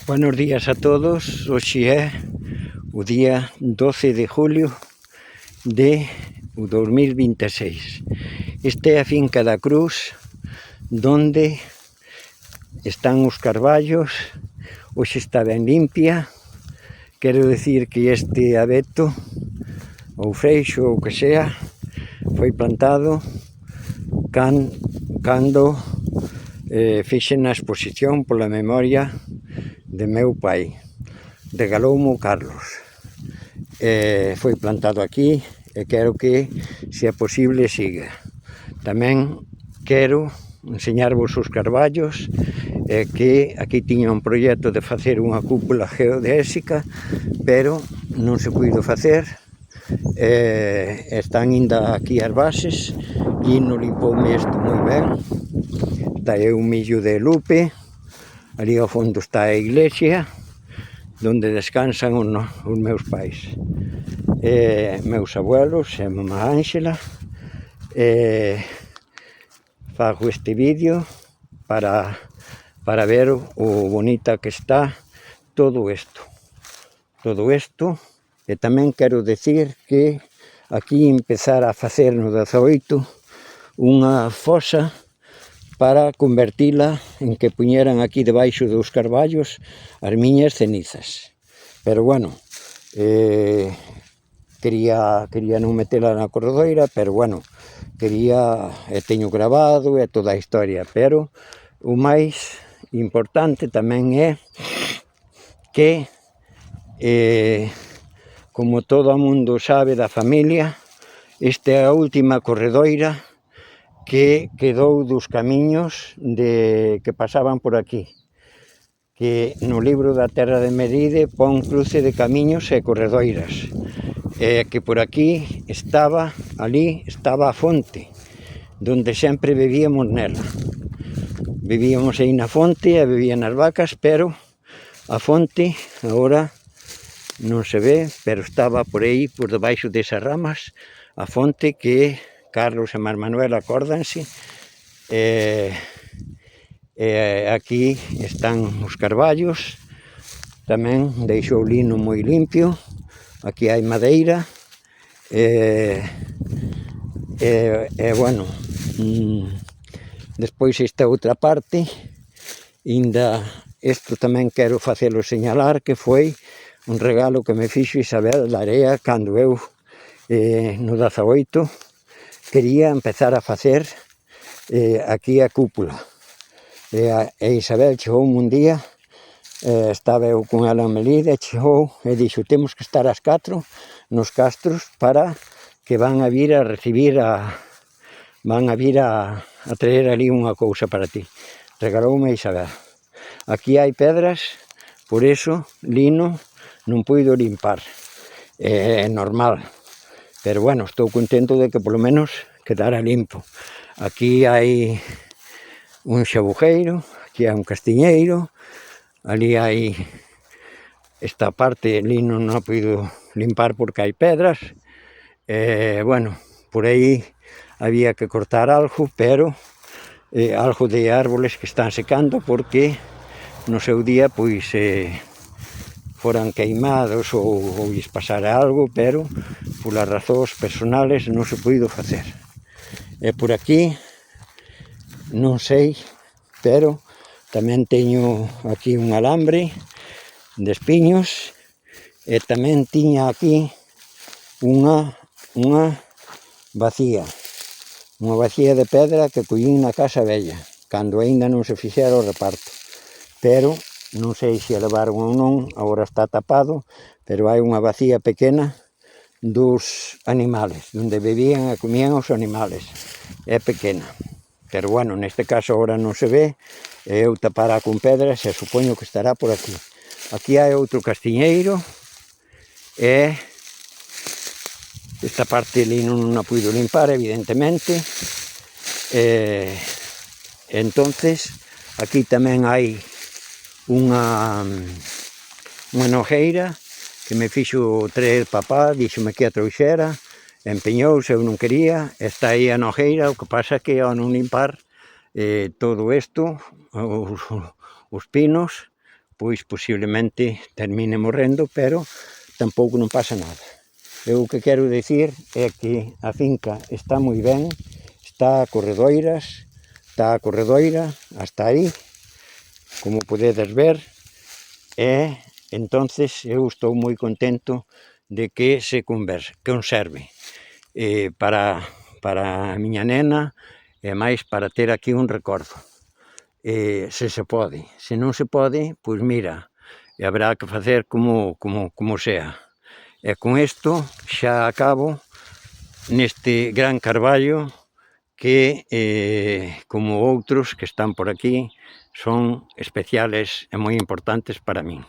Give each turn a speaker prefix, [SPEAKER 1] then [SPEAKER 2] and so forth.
[SPEAKER 1] Buenos días a todos, hoxe é o día 12 de julio de 2026. Esta é a finca da Cruz, donde están os carballos, hoxe está ben limpia. Quero decir que este abeto, ou freixo, ou que sea, foi plantado cando fixen a exposición pola memoria de meu pai. Regaloumo o Carlos. Foi plantado aquí e quero que, se é posible, siga. Tamén quero enseñarvos os carballos, que aquí tiña un proxecto de facer unha cúpula geodésica, pero non se puido facer. Están ainda aquí as bases, e non limpoume isto moi ben. Está aí un millo de lupe, ali ao fondo está a iglesia, donde descansan os meus pais, meus abuelos e mamá Ángela. Fago este vídeo para ver o bonita que está todo isto. E tamén quero decir que aquí empezar a facer no 18 unha fosa para convertila en que puñeran aquí debaixo dos carballos as miñas cenizas. Pero bueno, quería non metela na corredoira, pero bueno, teño grabado e toda a historia, pero o máis importante tamén é que, como todo o mundo sabe da familia, esta é a última corredoira que quedou dos camiños que pasaban por aquí, que no libro da Terra de Meride pon cruce de camiños e corredoiras, que por aquí estaba, ali estaba a fonte, donde sempre bebíamos nela. Bebíamos aí na fonte e bebían as vacas, pero a fonte agora non se ve, pero estaba por aí, por debaixo desas ramas, a fonte que Carlos e Manuel acórdanse. Aquí están os carballos, tamén deixou o lino moi limpio, aquí hai madeira, bueno, despois esta outra parte, ainda isto tamén quero facelo señalar, que foi un regalo que me fixo Isabel Larea cando eu, no 18, quería empezar a facer aquí a cúpula. E Isabel chegou un día, estaba eu con ela en Melide, chegou e dixo: temos que estar ás 4 nos castros para que van a vir a recibir van a vir a traer ali unha cousa para ti. Regaloume Isabel. Aquí hai pedras, por iso lino non puido limpar, é normal, pero bueno, estou contento de que polo menos quedara limpo. Aquí hai un xabujeiro, aquí hai un castiñeiro, ali hai esta parte, lino non a puido limpar porque hai pedras, bueno, por aí había que cortar algo, pero algo de árboles que están secando porque no seu día pois foran queimados ou lles pasara algo, pero polas razóns personales non se puido facer. E por aquí non sei, pero tamén teño aquí un alambre de espiños e tamén tiña aquí unha vacía de pedra que collín na casa vella, cando aínda non se fixera o reparto, pero non sei se a levaron ou non, agora está tapado, pero hai unha vacía pequena dos animales, onde bebían e comían os animales, é pequena. Pero bueno, neste caso agora non se ve, e eu tapara con pedras e supoño que estará por aquí. Aquí hai outro castiñeiro, e esta parte ali non a puido limpar, evidentemente. Entonces, aquí tamén hai unha nogueira que me fixo traer papá, díxome que a trouxera, empeñouse, eu non quería, está aí a nogueira, o que pasa que ao non limpar todo isto, os pinos, pois posiblemente termine morrendo, pero tampouco non pasa nada. Eu o que quero dicir é que a finca está moi ben, está a corredoira hasta aí, como podedes ver, e entonces eu estou moi contento de que se conserve para a miña nena e máis para ter aquí un recordo. Se pode, se non se pode, pois mira, haberá que facer como sea. E con isto xa acabo neste gran carballo que, como outros que están por aquí, son especiales e moi importantes para min.